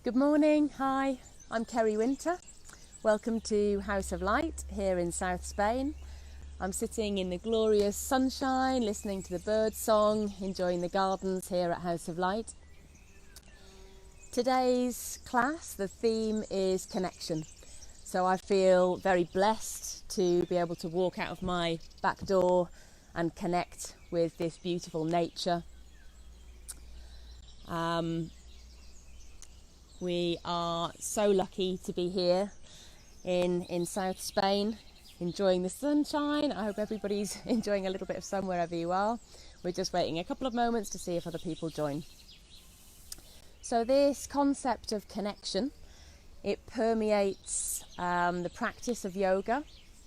Good morning, hi, I'm Ceri Wynter. Welcome to House of Light here in South Spain. I'm sitting in the glorious sunshine, listening to the bird song, enjoying the gardens here at House of Light. Today's class, the theme is connection. So I feel very blessed to be able to walk out of my back door and connect with this beautiful nature. We are so lucky to be here in South Spain, enjoying the sunshine. I hope everybody's enjoying a little bit of sun wherever you are. We're just waiting a couple of moments to see if other people join. So this concept of connection, it permeates the practice of yoga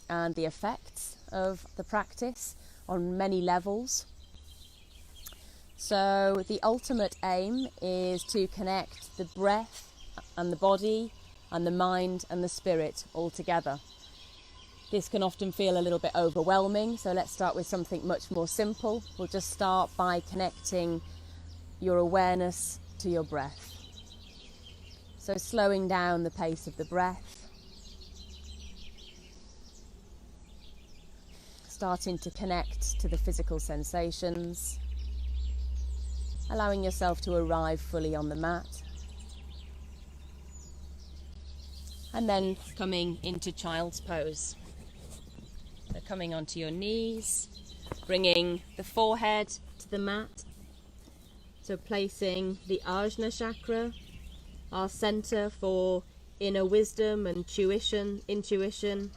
and the effects of the practice on many levels. So the ultimate aim is to connect the breath and the body and the mind and the spirit all together. This can often feel a little bit overwhelming, so let's start with something much more simple. We'll just start by connecting your awareness to your breath. So slowing down the pace of the breath, starting to connect to the physical sensations, allowing yourself to arrive fully on the mat, and then coming into child's pose. So coming onto your knees, bringing the forehead to the mat, so placing the Ajna chakra, our center for inner wisdom and intuition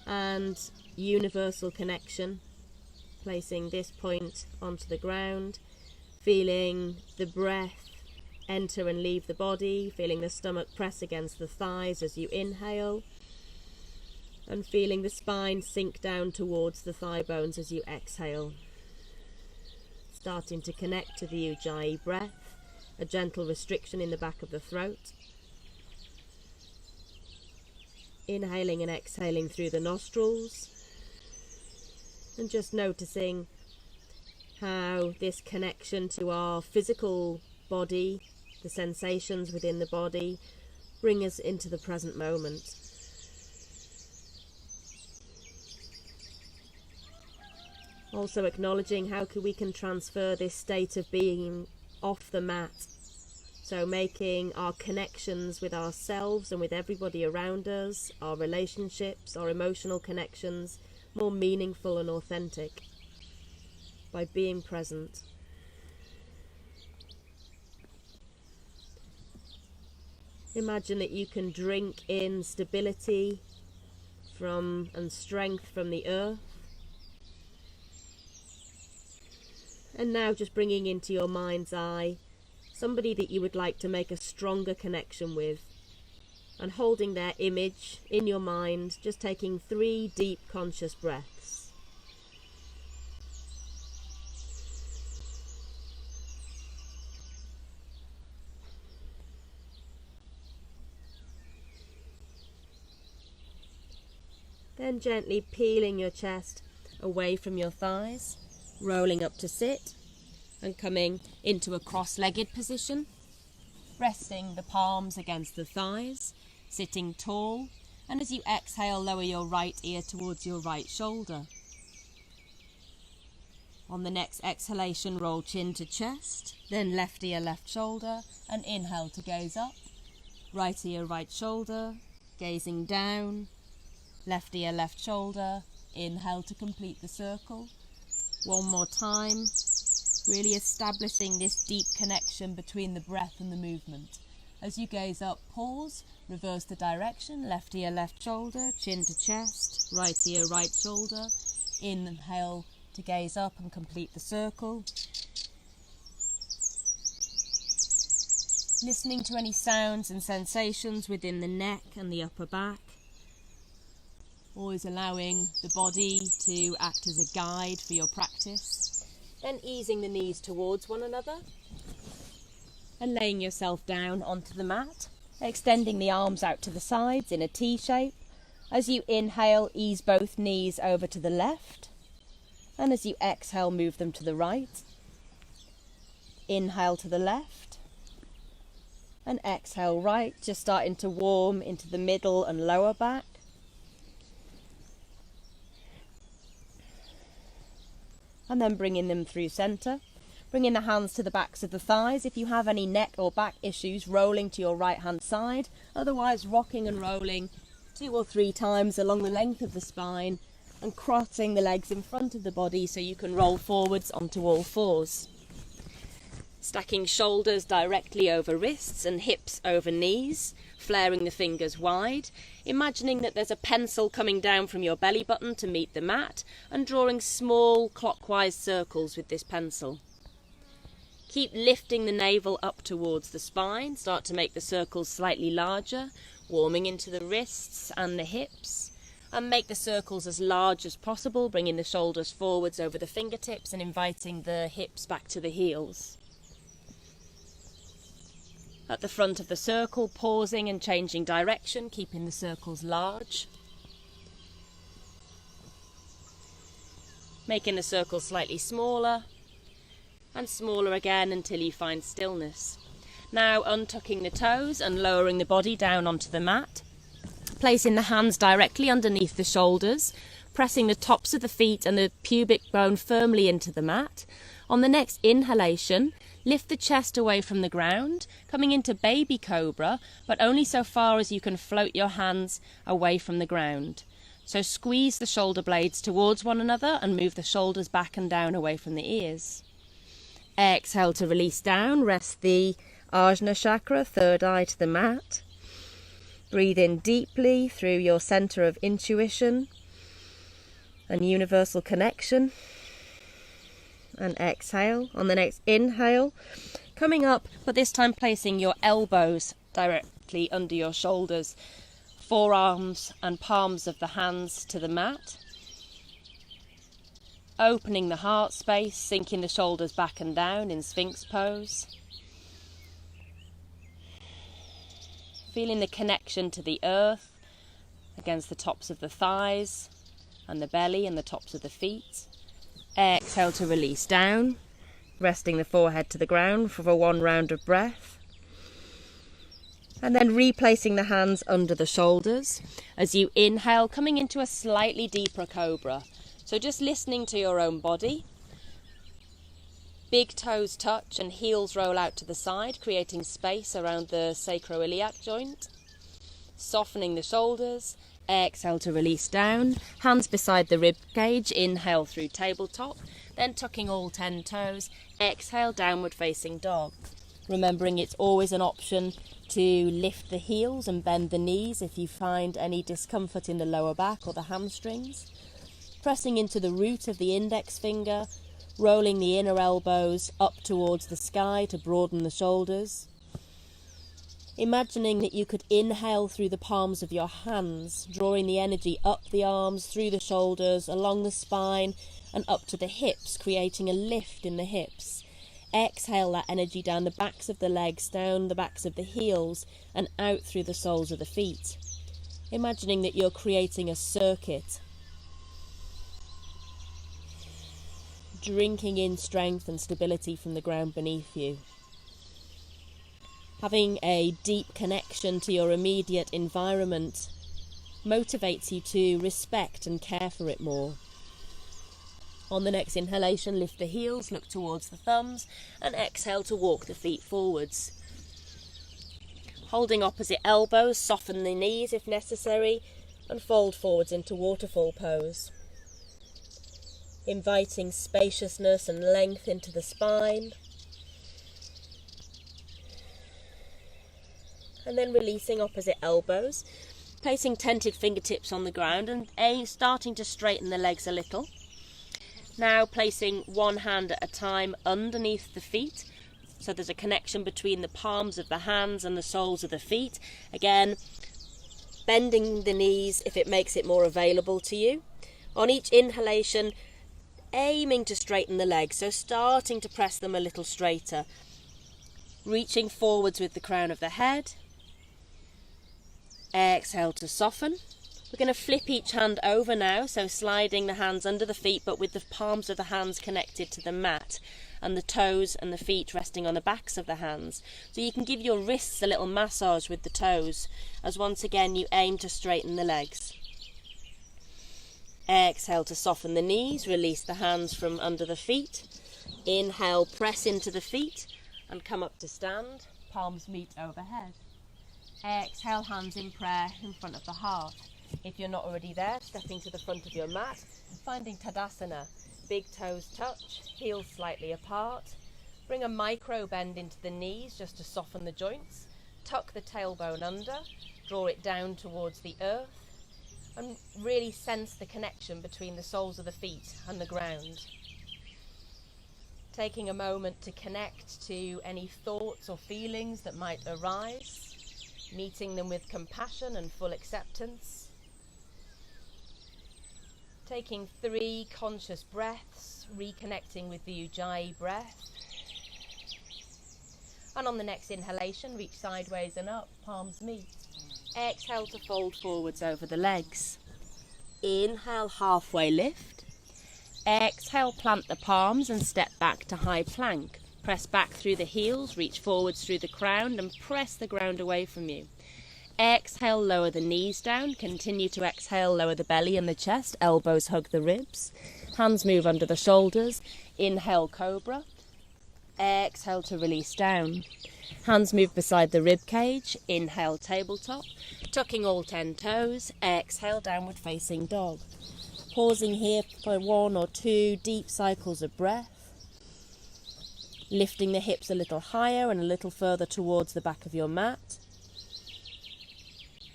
and universal connection, placing this point onto the ground, feeling the breath enter and leave the body, feeling the stomach press against the thighs as you inhale, and feeling the spine sink down towards the thigh bones as you exhale. Starting to connect to the Ujjayi breath, a gentle restriction in the back of the throat. Inhaling and exhaling through the nostrils, and just noticing how this connection to our physical body, the sensations within the body, bring us into the present moment. Also acknowledging how we can transfer this state of being off the mat. So making our connections with ourselves and with everybody around us, our relationships, our emotional connections, more meaningful and authentic by being present. Imagine that you can drink in stability and strength from the earth. And now just bringing into your mind's eye somebody that you would like to make a stronger connection with, and holding their image in your mind, just taking 3 deep conscious breaths. Then gently peeling your chest away from your thighs, rolling up to sit, and coming into a cross-legged position, resting the palms against the thighs, sitting tall, and as you exhale, lower your right ear towards your right shoulder. On the next exhalation, roll chin to chest, then left ear, left shoulder, and inhale to gaze up, right ear, right shoulder, gazing down, left ear, left shoulder, inhale to complete the circle. One more time, really establishing this deep connection between the breath and the movement. As you gaze up, pause, reverse the direction, left ear, left shoulder, chin to chest, right ear, right shoulder, inhale to gaze up and complete the circle. Listening to any sounds and sensations within the neck and the upper back. Always allowing the body to act as a guide for your practice. Then easing the knees towards one another and laying yourself down onto the mat, extending the arms out to the sides in a T shape. As you inhale, ease both knees over to the left, and as you exhale, move them to the right. Inhale to the left, And exhale right, just starting to warm into the middle and lower back. And then bringing them through centre. Bringing the hands to the backs of the thighs. If you have any neck or back issues, rolling to your right hand side. Otherwise, rocking and rolling 2 or 3 times along the length of the spine and crossing the legs in front of the body so you can roll forwards onto all fours. Stacking shoulders directly over wrists and hips over knees, flaring the fingers wide, imagining that there's a pencil coming down from your belly button to meet the mat and drawing small clockwise circles with this pencil. Keep lifting the navel up towards the spine, start to make the circles slightly larger, warming into the wrists and the hips, and make the circles as large as possible, bringing the shoulders forwards over the fingertips and inviting the hips back to the heels. At the front of the circle, pausing and changing direction, keeping the circles large. Making the circle slightly smaller and smaller again until you find stillness. Now untucking the toes and lowering the body down onto the mat. Placing the hands directly underneath the shoulders, pressing the tops of the feet and the pubic bone firmly into the mat. On the next inhalation, lift the chest away from the ground, coming into baby cobra, but only so far as you can float your hands away from the ground. So squeeze the shoulder blades towards one another and move the shoulders back and down away from the ears. Exhale to release down, rest the Ajna chakra, third eye to the mat. Breathe in deeply through your centre of intuition and universal connection. And exhale. On the next inhale, coming up, but this time placing your elbows directly under your shoulders, forearms and palms of the hands to the mat. Opening the heart space, sinking the shoulders back and down in Sphinx pose. Feeling the connection to the earth against the tops of the thighs and the belly and the tops of the feet. Exhale to release down, resting the forehead to the ground for 1 round of breath. And then replacing the hands under the shoulders as you inhale, coming into a slightly deeper cobra. So just listening to your own body. Big toes touch and heels roll out to the side, creating space around the sacroiliac joint. Softening the shoulders. Exhale to release down, hands beside the rib cage, inhale through tabletop, then tucking all 10 toes, exhale downward facing dog. Remembering it's always an option to lift the heels and bend the knees if you find any discomfort in the lower back or the hamstrings. Pressing into the root of the index finger, rolling the inner elbows up towards the sky to broaden the shoulders. Imagining that you could inhale through the palms of your hands, drawing the energy up the arms, through the shoulders, along the spine and up to the hips, creating a lift in the hips. Exhale that energy down the backs of the legs, down the backs of the heels and out through the soles of the feet. Imagining that you're creating a circuit, drinking in strength and stability from the ground beneath you. Having a deep connection to your immediate environment motivates you to respect and care for it more. On the next inhalation, lift the heels, look towards the thumbs, and exhale to walk the feet forwards. Holding opposite elbows, soften the knees if necessary, and fold forwards into waterfall pose. Inviting spaciousness and length into the spine. And then releasing opposite elbows, placing tented fingertips on the ground and starting to straighten the legs a little. Now placing one hand at a time underneath the feet, so there's a connection between the palms of the hands and the soles of the feet. Again, bending the knees if it makes it more available to you. On each inhalation, aiming to straighten the legs, so starting to press them a little straighter. Reaching forwards with the crown of the head. Exhale to soften, We're going to flip each hand over now, so sliding the hands under the feet but with the palms of the hands connected to the mat and the toes and the feet resting on the backs of the hands. So you can give your wrists a little massage with the toes as once again you aim to straighten the legs. Exhale to soften the knees, release the hands from under the feet. Inhale, press into the feet and come up to stand, palms meet overhead. Exhale, hands in prayer in front of the heart. If you're not already there, stepping to the front of your mat, finding Tadasana. Big toes touch, heels slightly apart. Bring a micro bend into the knees just to soften the joints. Tuck the tailbone under, draw it down towards the earth, and really sense the connection between the soles of the feet and the ground. Taking a moment to connect to any thoughts or feelings that might arise, meeting them with compassion and full acceptance. Taking 3 conscious breaths, reconnecting with the Ujjayi breath. And on the next inhalation, reach sideways and up, palms meet. Exhale to fold forwards over the legs. Inhale, halfway lift. Exhale, plant the palms and step back to high plank. Press back through the heels, reach forwards through the crown and press the ground away from you. Exhale, lower the knees down. Continue to exhale, lower the belly and the chest. Elbows hug the ribs. Hands move under the shoulders. Inhale, cobra. Exhale to release down. Hands move beside the rib cage. Inhale, tabletop. Tucking all 10 toes. Exhale, downward facing dog. Pausing here for 1 or 2 deep cycles of breath. Lifting the hips a little higher and a little further towards the back of your mat.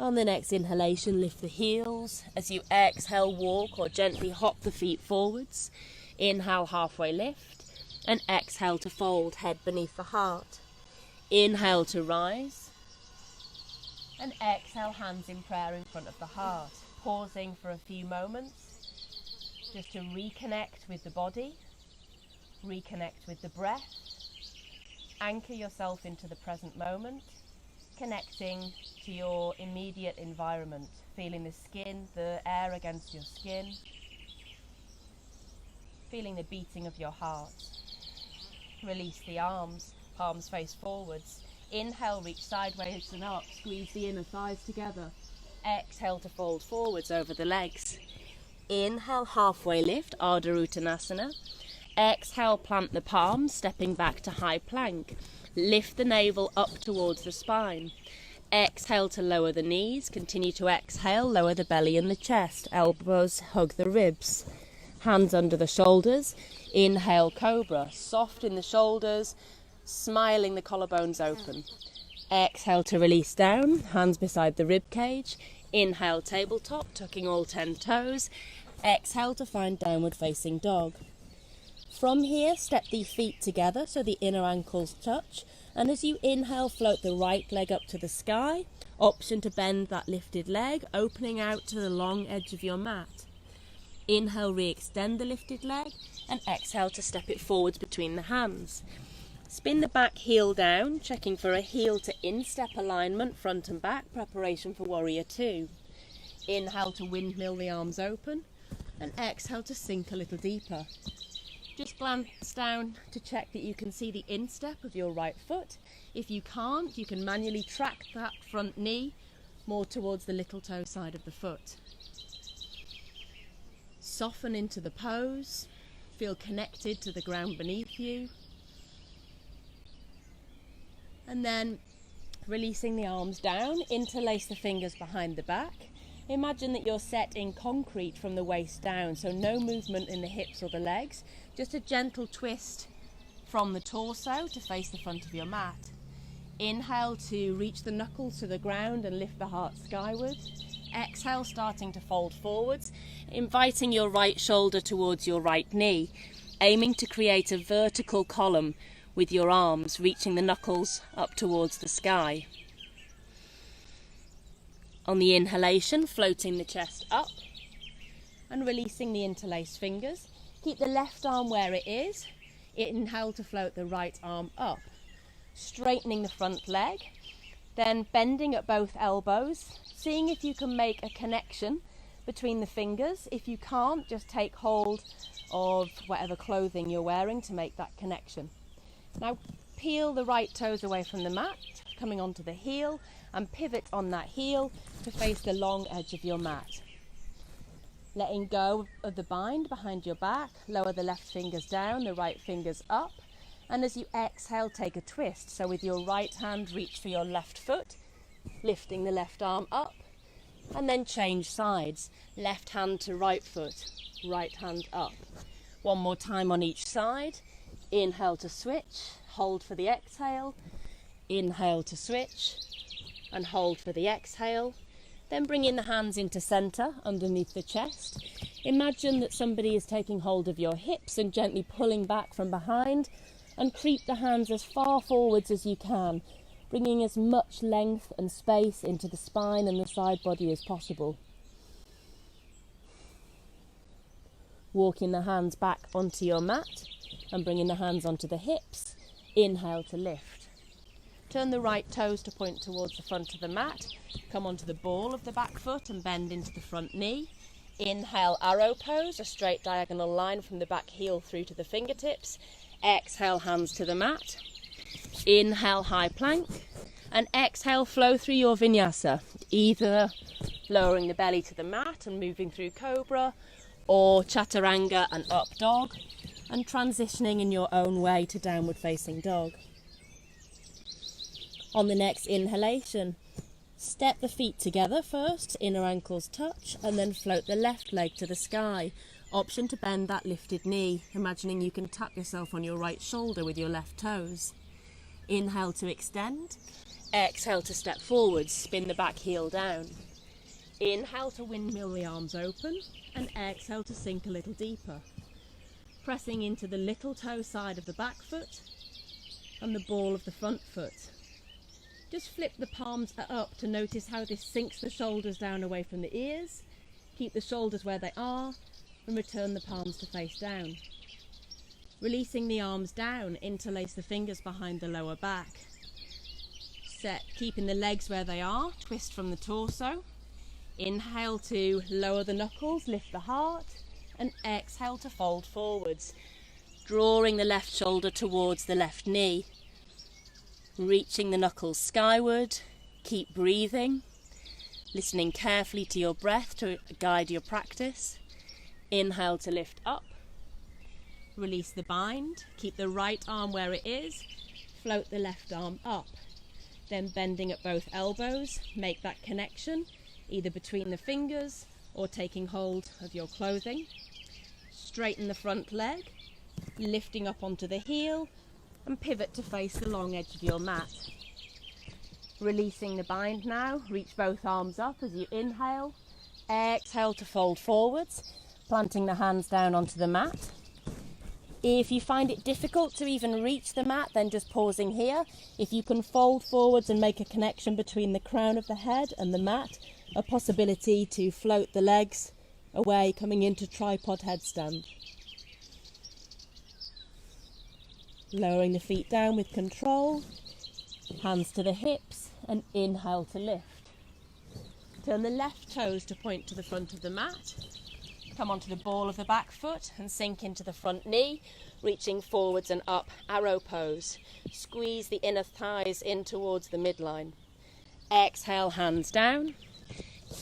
On the next inhalation, lift the heels. As you exhale, walk or gently hop the feet forwards. Inhale, halfway lift. And exhale to fold, head beneath the heart. Inhale to rise. And exhale, hands in prayer in front of the heart. Pausing for a few moments, just to reconnect with the body, reconnect with the breath. Anchor yourself into the present moment. Connecting to your immediate environment, feeling the skin, the air against your skin, feeling the beating of your heart. Release the arms, palms face forwards. Inhale, reach sideways and up, squeeze the inner thighs together. Exhale to fold forwards over the legs. Inhale, halfway lift, Ardha Uttanasana. Exhale, plant the palms, stepping back to high plank. Lift the navel up towards the spine. Exhale to lower the knees. Continue to exhale, lower the belly and the chest. Elbows hug the ribs. Hands under the shoulders. Inhale, cobra. Soft in the shoulders, smiling the collarbones open. Exhale to release down. Hands beside the rib cage. Inhale, tabletop, tucking all 10 toes. Exhale to find downward facing dog. From here, step the feet together so the inner ankles touch. And as you inhale, float the right leg up to the sky. Option to bend that lifted leg, opening out to the long edge of your mat. Inhale, re-extend the lifted leg. And exhale to step it forwards between the hands. Spin the back heel down, checking for a heel to instep alignment, front and back, preparation for warrior 2. Inhale to windmill the arms open. And exhale to sink a little deeper. Just glance down to check that you can see the instep of your right foot. If you can't, you can manually track that front knee more towards the little toe side of the foot. Soften into the pose. Feel connected to the ground beneath you. And then releasing the arms down, interlace the fingers behind the back. Imagine that you're set in concrete from the waist down, so no movement in the hips or the legs, just a gentle twist from the torso to face the front of your mat. Inhale to reach the knuckles to the ground and lift the heart skyward. Exhale, starting to fold forwards, inviting your right shoulder towards your right knee, aiming to create a vertical column with your arms, reaching the knuckles up towards the sky. On the inhalation, floating the chest up and releasing the interlaced fingers. Keep the left arm where it is. Inhale to float the right arm up. Straightening the front leg. Then bending at both elbows, seeing if you can make a connection between the fingers. If you can't, just take hold of whatever clothing you're wearing to make that connection. Now peel the right toes away from the mat, coming onto the heel, and pivot on that heel to face the long edge of your mat. Letting go of the bind behind your back, lower the left fingers down, the right fingers up. And as you exhale, take a twist. So with your right hand, reach for your left foot, lifting the left arm up, and then change sides. Left hand to right foot, right hand up. One more time on each side. Inhale to switch, hold for the exhale. Inhale to switch, and hold for the exhale. Then bringing the hands into centre, underneath the chest. Imagine that somebody is taking hold of your hips and gently pulling back from behind, and creep the hands as far forwards as you can, bringing as much length and space into the spine and the side body as possible. Walking the hands back onto your mat and bringing the hands onto the hips. Inhale to lift. Turn the right toes to point towards the front of the mat. Come onto the ball of the back foot and bend into the front knee. Inhale, arrow pose, a straight diagonal line from the back heel through to the fingertips. Exhale, hands to the mat. Inhale, high plank. And exhale, flow through your vinyasa, either lowering the belly to the mat and moving through cobra, or chaturanga and up dog, and transitioning in your own way to downward facing dog. On the next inhalation, step the feet together first, inner ankles touch, and then float the left leg to the sky. Option to bend that lifted knee, imagining you can tap yourself on your right shoulder with your left toes. Inhale to extend. Exhale to step forward, spin the back heel down. Inhale to windmill the arms open, and exhale to sink a little deeper. Pressing into the little toe side of the back foot and the ball of the front foot. Just flip the palms up to notice how this sinks the shoulders down away from the ears. Keep the shoulders where they are, and return the palms to face down. Releasing the arms down, interlace the fingers behind the lower back. Set, keeping the legs where they are, twist from the torso. Inhale to lower the knuckles, lift the heart, and exhale to fold forwards, drawing the left shoulder towards the left knee. Reaching the knuckles skyward, keep breathing, listening carefully to your breath to guide your practice. Inhale to lift up, release the bind, keep the right arm where it is, float the left arm up, then bending at both elbows, make that connection, either between the fingers or taking hold of your clothing. Straighten the front leg, lifting up onto the heel, and pivot to face the long edge of your mat. Releasing the bind now, reach both arms up as you inhale, exhale to fold forwards, planting the hands down onto the mat. If you find it difficult to even reach the mat, then just pausing here. If you can fold forwards and make a connection between the crown of the head and the mat, a possibility to float the legs away, coming into tripod headstand. Lowering the feet down with control, hands to the hips, and inhale to lift. Turn the left toes to point to the front of the mat. Come onto the ball of the back foot and sink into the front knee, reaching forwards and up, arrow pose. Squeeze the inner thighs in towards the midline. Exhale, hands down.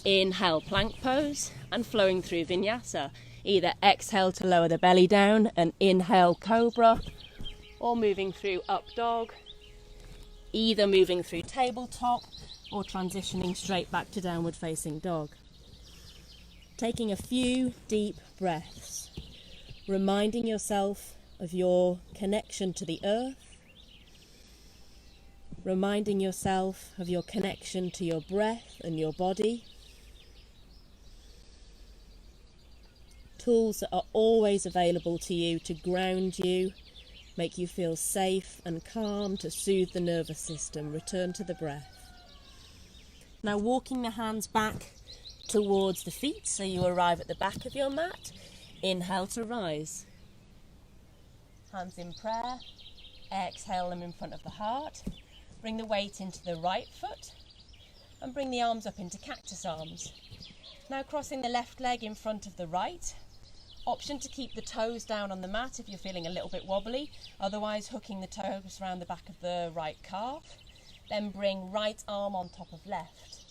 Inhale, plank pose, and flowing through vinyasa. Either exhale to lower the belly down and inhale cobra, or moving through up dog, either moving through tabletop or transitioning straight back to downward facing dog. Taking a few deep breaths, reminding yourself of your connection to the earth, reminding yourself of your connection to your breath and your body. Tools that are always available to you to ground you, make you feel safe and calm, to soothe the nervous system. Return to the breath. Now walking the hands back towards the feet so you arrive at the back of your mat. Inhale to rise. Hands in prayer. Exhale them in front of the heart. Bring the weight into the right foot and bring the arms up into cactus arms. Now crossing the left leg in front of the right. Option to keep the toes down on the mat if you're feeling a little bit wobbly, otherwise hooking the toes around the back of the right calf. Then bring right arm on top of left,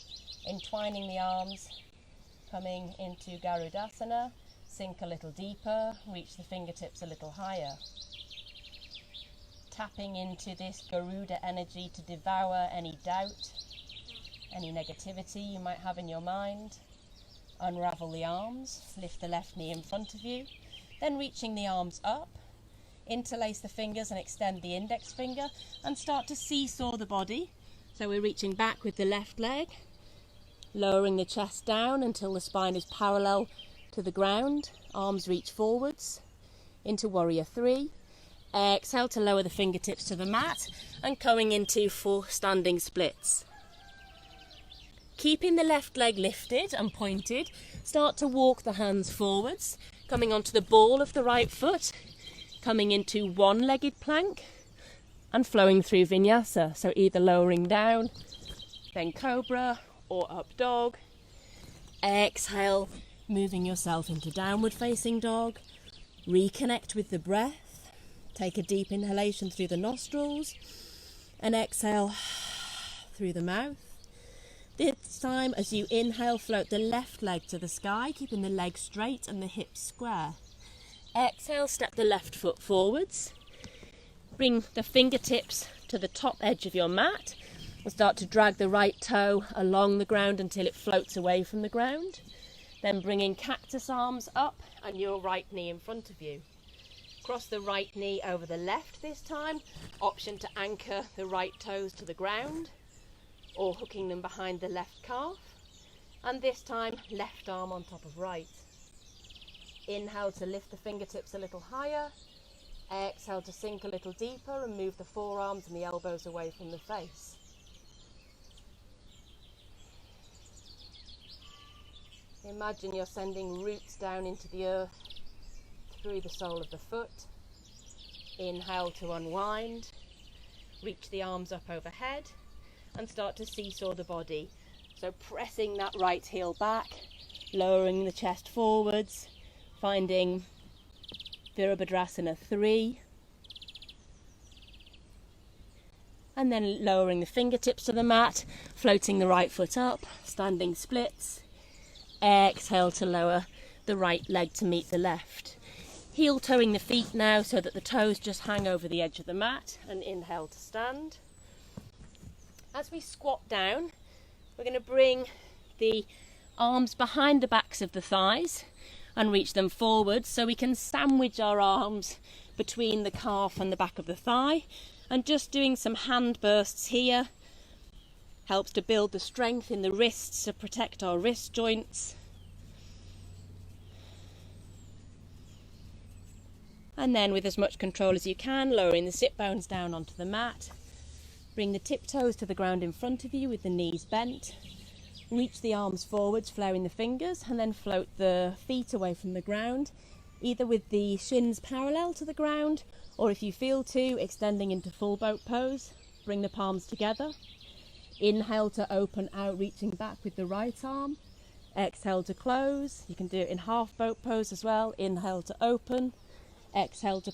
entwining the arms, coming into Garudasana, sink a little deeper, reach the fingertips a little higher. Tapping into this Garuda energy to devour any doubt, any negativity you might have in your mind. Unravel the arms, lift the left knee in front of you, then reaching the arms up, interlace the fingers and extend the index finger and start to seesaw the body. So we're reaching back with the left leg, lowering the chest down until the spine is parallel to the ground, arms reach forwards into Warrior 3. Exhale to lower the fingertips to the mat and going into 4 standing splits. Keeping the left leg lifted and pointed, start to walk the hands forwards, coming onto the ball of the right foot, coming into one-legged plank and flowing through vinyasa. So either lowering down, then cobra or up dog. Exhale, moving yourself into downward facing dog. Reconnect with the breath. Take a deep inhalation through the nostrils and exhale through the mouth. This time, as you inhale, float the left leg to the sky, keeping the legs straight and the hips square. Exhale, step the left foot forwards. Bring the fingertips to the top edge of your mat and start to drag the right toe along the ground until it floats away from the ground. Then bringing cactus arms up and your right knee in front of you. Cross the right knee over the left this time. Option to anchor the right toes to the ground or hooking them behind the left calf. And this time, left arm on top of right. Inhale to lift the fingertips a little higher. Exhale to sink a little deeper and move the forearms and the elbows away from the face. Imagine you're sending roots down into the earth through the sole of the foot. Inhale to unwind. Reach the arms up overhead and start to seesaw the body. So pressing that right heel back, lowering the chest forwards, finding Virabhadrasana 3. And then lowering the fingertips to the mat, floating the right foot up, standing splits. Exhale to lower the right leg to meet the left. Heel toeing the feet now so that the toes just hang over the edge of the mat, and inhale to stand. As we squat down, we're going to bring the arms behind the backs of the thighs and reach them forward so we can sandwich our arms between the calf and the back of the thigh, and just doing some hand bursts here helps to build the strength in the wrists to protect our wrist joints. And then with as much control as you can, lowering the sit bones down onto the mat. Bring the tiptoes to the ground in front of you with the knees bent. Reach the arms forwards, flaring the fingers, and then float the feet away from the ground, either with the shins parallel to the ground, or if you feel to, extending into full boat pose. Bring the palms together. Inhale to open out, reaching back with the right arm. Exhale to close. You can do it in half boat pose as well. Inhale to open. Exhale to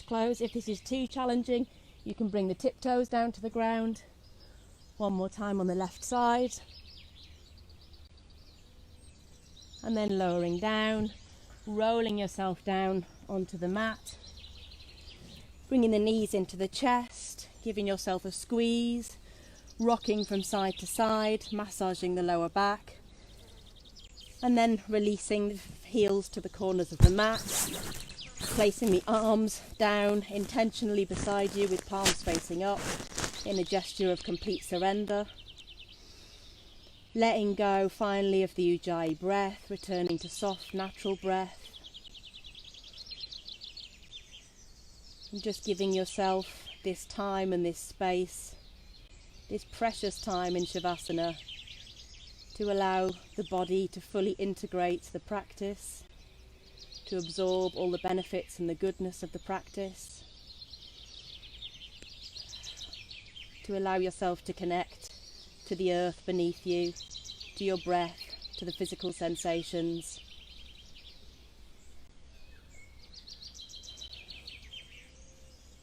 close. If this is too challenging, you can bring the tiptoes down to the ground. One more time on the left side. And then lowering down, rolling yourself down onto the mat. Bringing the knees into the chest, giving yourself a squeeze, rocking from side to side, massaging the lower back. And then releasing the heels to the corners of the mat. Placing the arms down intentionally beside you with palms facing up in a gesture of complete surrender. Letting go finally of the Ujjayi breath, returning to soft natural breath. And just giving yourself this time and this space, this precious time in Shavasana, to allow the body to fully integrate the practice, to absorb all the benefits and the goodness of the practice, to allow yourself to connect to the earth beneath you, to your breath, to the physical sensations.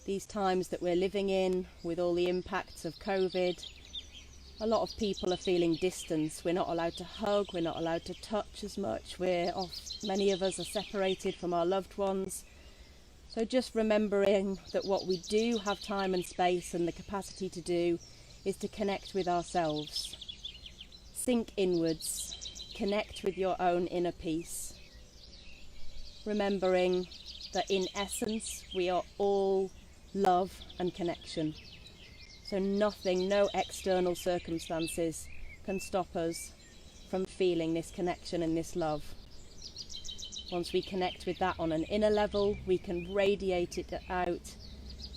These times that we're living in, with all the impacts of COVID, a lot of people are feeling distance. We're not allowed to hug, we're not allowed to touch as much. Many of us are separated from our loved ones. So just remembering that what we do have time and space and the capacity to do is to connect with ourselves. Sink inwards, connect with your own inner peace. Remembering that in essence we are all love and connection. So nothing, no external circumstances can stop us from feeling this connection and this love. Once we connect with that on an inner level, we can radiate it out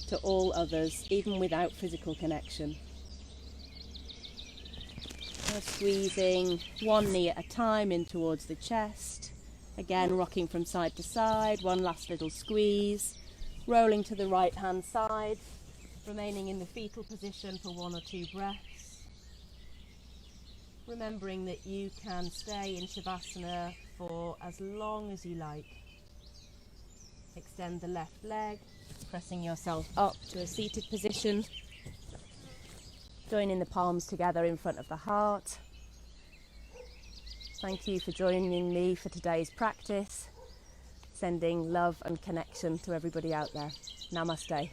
to all others, even without physical connection. Now squeezing one knee at a time in towards the chest. Again, rocking from side to side, one last little squeeze. Rolling to the right hand side, remaining in the fetal position for 1 or 2 breaths. Remembering that you can stay in Shavasana for as long as you like. Extend the left leg, pressing yourself up to a seated position. Joining the palms together in front of the heart. Thank you for joining me for today's practice. Sending love and connection to everybody out there. Namaste.